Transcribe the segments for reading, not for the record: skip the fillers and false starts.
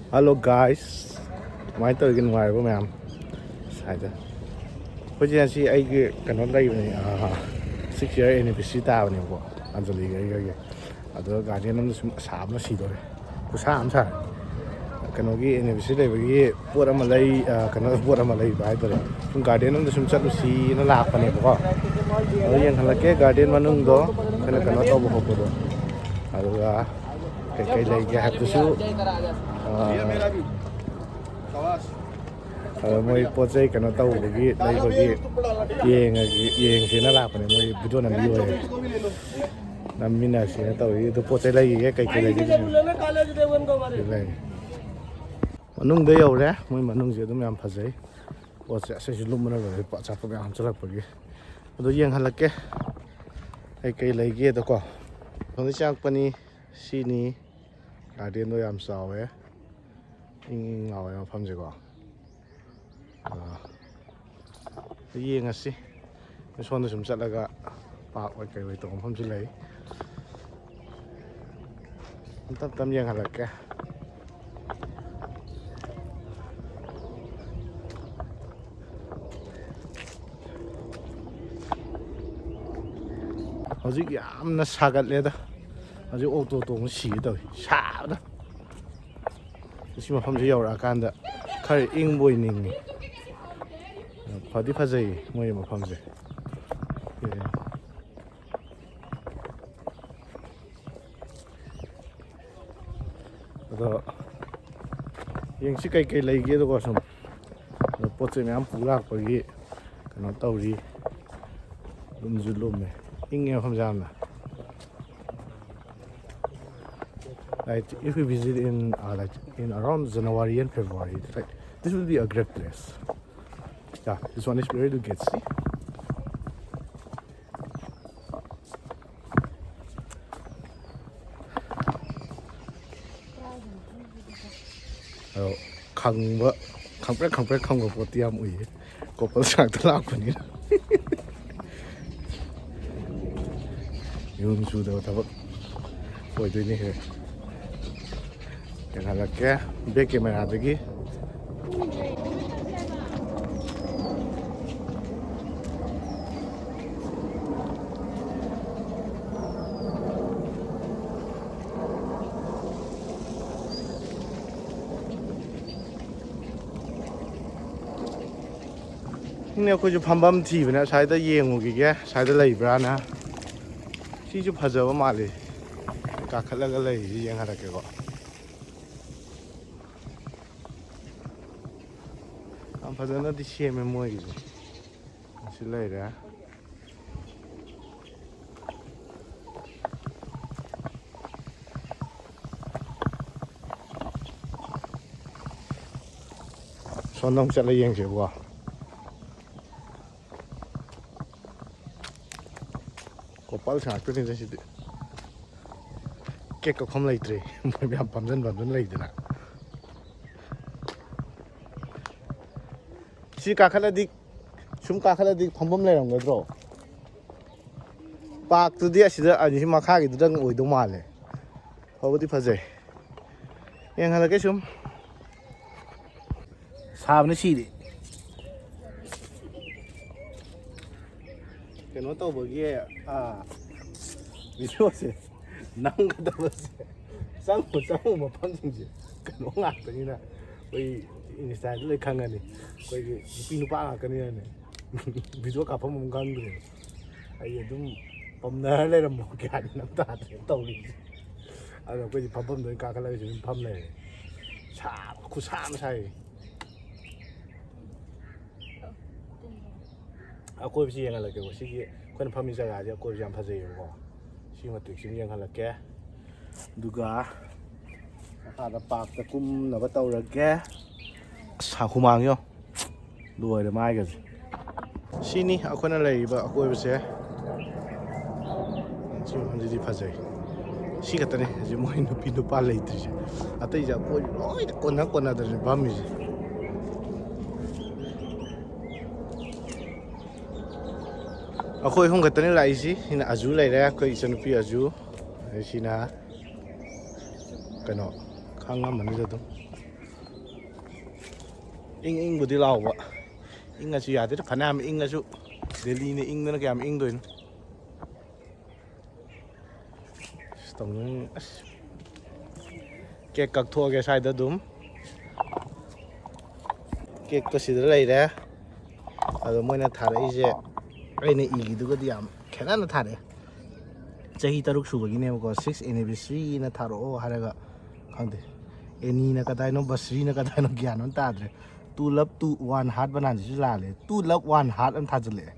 Hello guys, kamain tawin nuwaibo ma'am. Saida. Hoje asi aigi kano laibani 6 year anniversary tabani ko. Anjali ga. Ado guardian nam sum sabna sidore. Kusa am sa. Kano gi anniversary bagi pura malai kano pura malai bai dore. Sum guardian nam sum chatu si na lakpani ko. Ado yang halake guardian manung do kano to bo ko do. Ado ga kai lai ga have to su moi pot chai kano tau bagi lai bagi yeng sina la pa moi video na liyo namina sina tau itu pot chai lai ge kai lai lai manung de yau le moi manung je dum yam phajai pot chai se lum na le pa cha pa yam chalak pagi ado yeng halake kai lai ge to ko thong chak pani sini garden do yam sawe ing ngawe ma pham je ko yeng asi son sum chatlaga pak wai kai wai tong pham ji lei tam yeng halake hojik yamna sagat le da hojik auto tong si dawi sa da si ma pham ji yaura kan da khari ing boi ning phadi phajai moi ma pham je ado yeng si kai lai ge do ko sum pot che myam pulak pagi kano tawri lum ju lum me ing pham jam na. Like if we visit in around January and February, like this will be a great place. Yeah, this one is ready to get see. Khangba poti am ui. Kopal sang talak pani. Yung sudah tabak. Boy tu ni he. Yang halaknya back camera lagi. Ini aku juga paham TV na, saya dah yengu gigi, saya dah lagi berana. Si juga pajawa mali, kakak lagi yang ada kego. Pajawa di sini memang gitu, masih lagi ya. Sonong cakap yang siapa? Kopal sang tu ni jadi kek kau kam lagi tre, mungkin biar pamjan lagi tu nak. Si kakak dik, sum kakak dik pam lagi orang gadro. Pak tu dia sida aja si makha gitu dah ngoi tu mal le. Kau betul fazai. Yang hal ke sum, sahab ni si de. Kena tahu bagi video se, nang kata bos, sama macam je. Kena ngak tu ni na, koi ini saya tu lekang ni, koi pinu pa ngak ni na, video kapal mungkang tu. Ayah tu pemnah le ram mungkin nam tak tahu ni. Ada koi pam tu kakak lagi jadi pam le, aku sama saya. Aku bisa yang lagi, sih kan pamisa aja aku yang pasai yo. Sih matu sih yang lagi. Duga ada pak takum nak tahu lagi. Aku mang yo. Dua ada mai ke. Sini aku nak lagi, aku bisa. Sih macam jadi pasai. Sih kata ni, jadi mau pindu palai tu je. Atau ija aku, kona dari bami je. Aku ihong kata ni lah isi, ini aju lah ya, aku isan upi aju, sini kena kanga mana tu, ꯏꯪꯕꯨꯗꯤ ꯂꯥꯎꯕ ꯏꯪꯉꯁꯨ ꯌꯥꯗꯦ ꯐꯅꯌꯥꯝ ꯏꯪꯉꯁꯨ ꯗꯦꯜꯂꯤꯅ ꯏꯪꯗꯅ ꯀꯌꯥꯝ ꯏꯪꯗꯣꯏꯅꯣ ꯇꯧꯅꯤꯡ ꯑꯁ cake ꯀꯛꯊꯣꯛꯑꯒꯦ ꯁ꯭ꯋꯥꯏꯗ ꯑꯗꯨꯝ ꯀꯦꯛꯇꯣ ꯁꯤꯗ ꯂꯩꯔꯦ ꯑꯗꯣ ꯃꯣꯏꯅ ꯊꯥꯔꯛꯏꯁꯦ ꯑꯩꯅ ꯏꯒꯤꯗꯨꯒꯗꯤ ꯌꯥꯝ ꯈꯦꯠꯅꯅ ꯊꯥꯔꯛꯑꯦ chahi 3 ꯁꯨꯕꯒꯤꯅꯦꯕꯀꯣ 6th anniversary ꯊꯥꯔꯛꯑꯣ ꯍꯥꯏꯔꯒ ꯈꯪꯗꯦ ꯑꯦꯅꯤꯅ ꯀꯗꯥꯏꯅꯣ ꯕꯁ꯭ꯔꯤꯅ ꯀꯗꯥꯏꯅꯣ ꯒ꯭ꯌꯥꯟ ꯑꯃ ꯇꯥꯗ꯭ꯔꯦ 2 love 2 1 heart ꯕꯅꯥꯟꯁꯤꯁꯨ ꯂꯥꯜꯂꯦ 2 love 1 heart ꯑꯃ ꯊꯥꯖꯤꯜꯂꯛꯑꯦ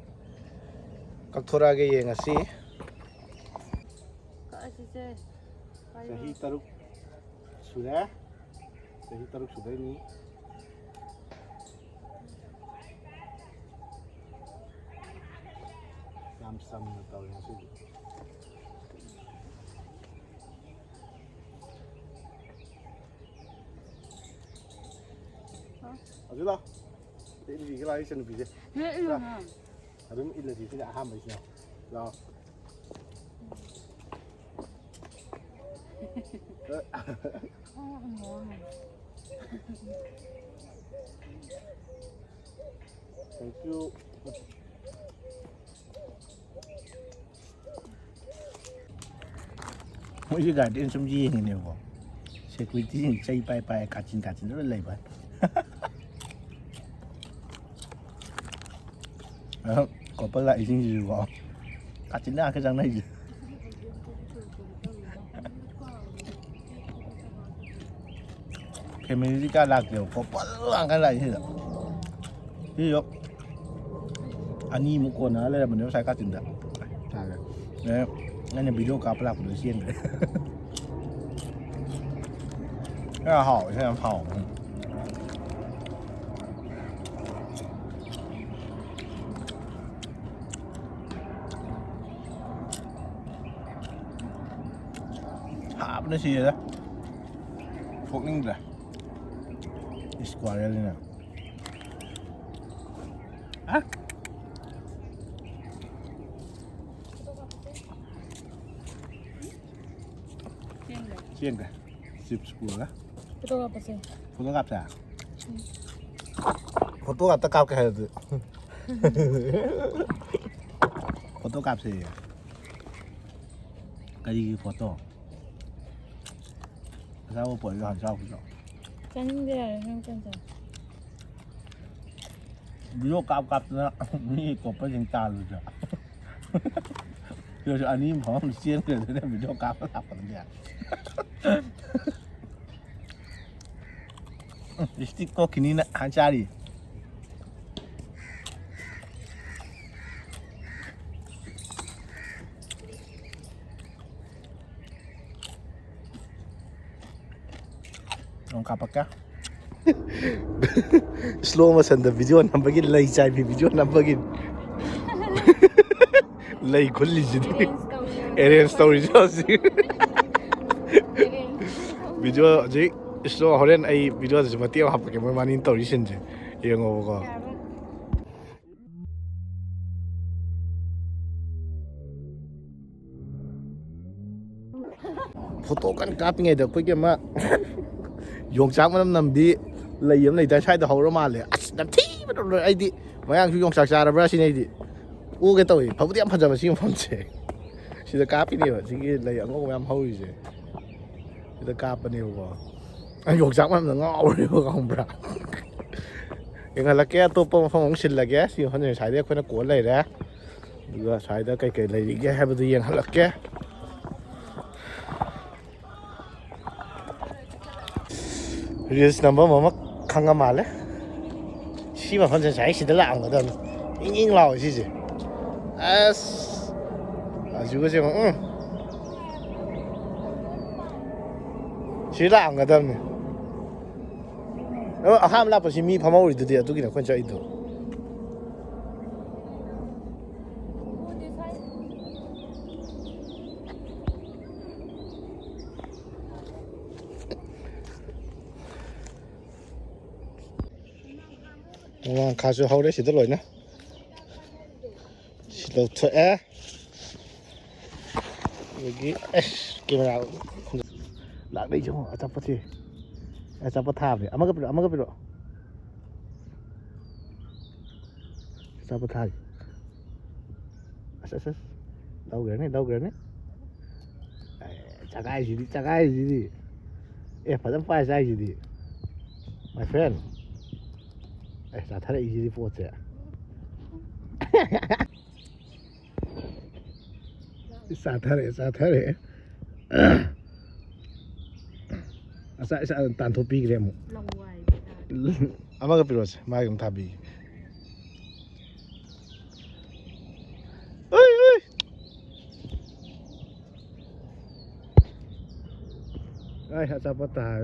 ꯀꯛꯊꯣꯔꯛꯑꯒꯦ ꯌꯦꯡꯉꯁꯤ chahi 3 ꯁꯨꯔꯦ chahi 3 ꯁꯨꯗꯣꯏꯅꯤ ꯌꯥꯝ ꯁꯝꯅ ꯇꯧꯔꯦ ꯉꯁꯤꯗꯤ ꯍꯧꯖꯤꯛ ꯂꯥꯛ ꯏꯜꯂꯤꯒ ꯂꯥꯛ ꯏꯆꯟ ꯅꯨꯄꯤꯁꯦ ꯑꯗꯨꯝ ꯏꯜꯂꯁꯤ ꯁꯤꯅ ꯑꯍꯥꯟꯕꯩꯁꯤꯅ ꯂꯥꯛꯑꯣ Thank you. Mỗi garden some gì hình nhiều không? Security hình chay pai kachin rất là lầy vậy. Có bao lại gì không? Kachin là cái răng này gì? Family ka lạc kiểu có bao cái này gì đó. Ví dụ anh một con nữa là mình nếu sai kachin đó. Đấy. Nên video cáp lạc của xiên đấy. Cái là hảo xem hảo. Hạ nó gì đó. Phục ninh rồi. Square lên nè. Hả? Chiên kìa, dịp square á. Photo apa sih? Foto gap sao? Foto gap ta gap cái gì? Foto gap gì? Cái gì photo? Sao bỏ cái hàng sau vậy? Kan dia yang kan tu. Video gap nó, ni có phải những ta luôn chứ? Giờ anh em không chiên rồi nên video gap nó làm cái gì? Lipstick ko kinina hancari. Ông kapag ka? Slow motion the video nambagin lay chai video nambagin. Lay kulli jidi. Eren story josi. Video ji slow horen ai video ji mati hap ke mo manin story sin je. Yengo ko. Photo kan kapingai da koi ke ma yongchak manam nambi lay yam lay da sai da hawra male as nam thi ba do ai di mayang su yongchak cha ra bra sin ai di u ke tawi phabudi am phajaba sing pham che sida kapini ba sigi lay ango yam hawi je sida kapani ba ai yongchak manam ngau ri ba khong bra inga la ke to pom phong sin la ge si hon sai de khona ko lay ra duga sai da kai kai lay ge ha ba du yeng halak ke Reels number mama khanga male. Xi mà phân sai xí đó làm cái đó. Yên lao xí gì. As. À chú cái gì mà. Xí làm cái đó. Nó ham là bớt xí mi phàm mồi được đấy, tôi kia nó quan trọng ít. 가수 하울에 시들로 있나? 실로트에 여기 에스 카메라 락이 좀 아따빠티 아따빠 타베 아마가 빌어 Sapa thagi. Asas. Đâu gửi này. Chagai gì đi. Phải dám phai sai gì đi. My friend. Sao thế này gì đi phụ thế? Sao thế này? Sao tàn thô pi cái mu? Ama cái piros, mai cũng thabi. Ơi. Ai hạt sao bắt ta?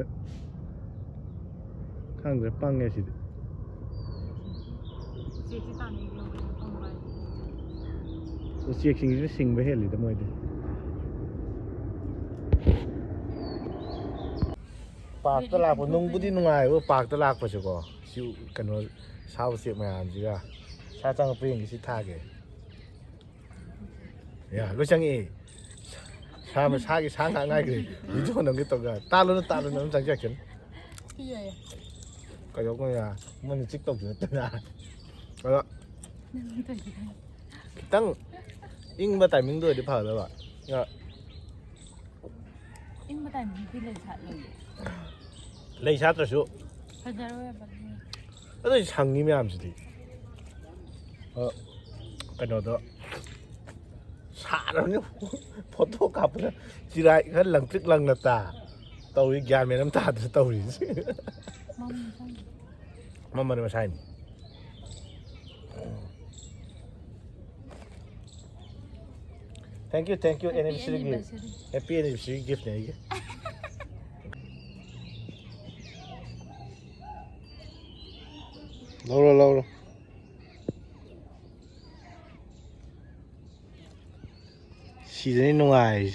Khang cái băng nghe gì? Chiếc sinh với hết rồi đó mọi người. Park ta lạc nung budi nungai, park ta lạc phải có. Siêu cần nó sao siêu mà làm gì ra? Sao chẳng có tiền cái thà cái? Ya, lúc chẳng nghĩ. Sao mà sao cái sáng ngay cái? Ví dụ nó cái tao cái, ta luôn nó chẳng chắc chắn. Cái gì? Cái đó coi là mình TikTok nữa tên là. Cái đó. Tăng in mà tại mình đuổi đi phở rồi bạn. Dạ. In mà tại mình đi lấy sạt rồi. Lấy sạt rồi số. Phải ra rồi bạn. Cái đó chẳng như làm gì đi. Cái đó. Sạt rồi nhá. Photo cặp đó. Chỉ lại cái lần là ta. Tao đi gian mấy năm ta thì tao đi. Mama mà sai. Thank you anniversary gift. Happy anniversary gift này. Lâu rồi. Xí này nungai.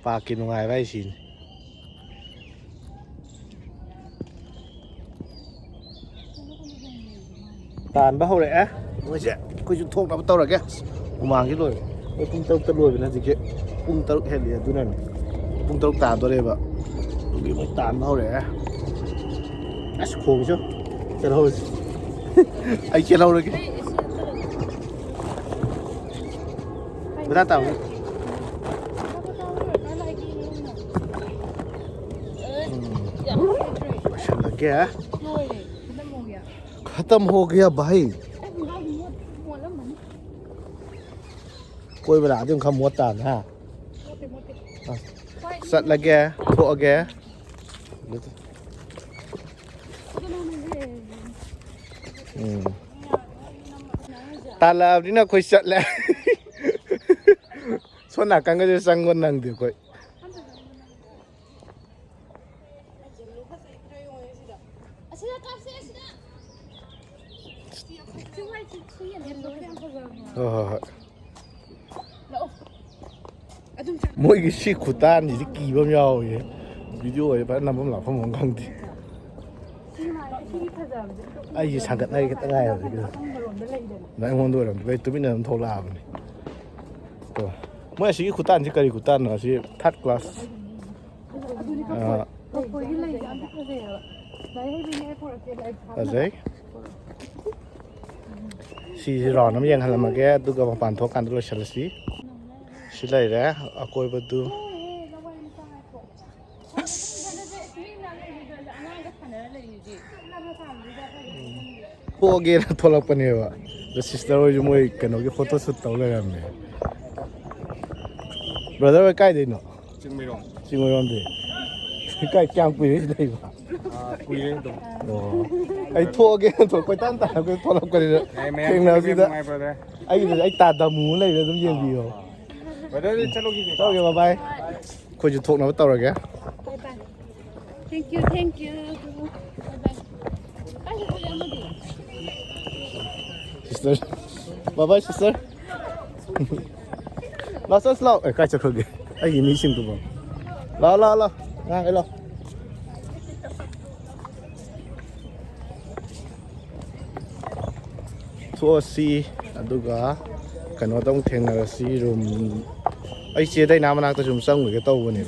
Pagi nungai vai xin. Tàn bao đấy á. Ôi giời, coi chúng thuốc nó bắt tao rồi kìa. Mang cái rồi. Pung tao lùi bên này gì kìa. Pung tao hết liền tu này. Pung tao tàn tôi đây vậy. Cái mới tàn bao đấy á. Ác khổ chứ. Chết lâu rồi. Anh chết lâu rồi kìa. Người ta tao. Sao kìa? खत्म हो गया भाई कोई बना दूं खम मोटा ना सट लगे थो गया ताला अब ना कोई सट ले सोना कंगे जो संगोन नंग दे कोई mỗi cái shit của ta thì kỳ bao nhiêu vậy video ấy phải làm bấm lão phong không thì ai gì sang cái này cái này rồi đấy không đuổi làm vậy tụi mình làm thâu làm này mỗi cái của ta chỉ cái của ta nó chỉ third class đấy xí rò nó miếng hay là mà cái tôi có bàn thuốc ăn tôi sẽ xí lấy ra ở coi bữa tu cô kia là thôi là phần nhiều à the sister ơi mới cái nó cái photo shoot tao lấy làm này brother ơi cái gì nó chừng mấy rong gì cái trang quỳ đấy đây mà quỳ đấy đúng ai thua kia thua quay tan cái thôi là cái gì cái nào gì đó anh ta muốn lấy ra giống như gì rồi चलो bye bye कोई जो थोक ना बताओ रहा क्या Thank you sister bye sister lo slow cái chợ khơi ai gì xin tụi bọn lo ngang cái lo thua si aduga cái nó đông thèn là si room ai chia đây nam nào tôi dùng xong rồi cái tàu này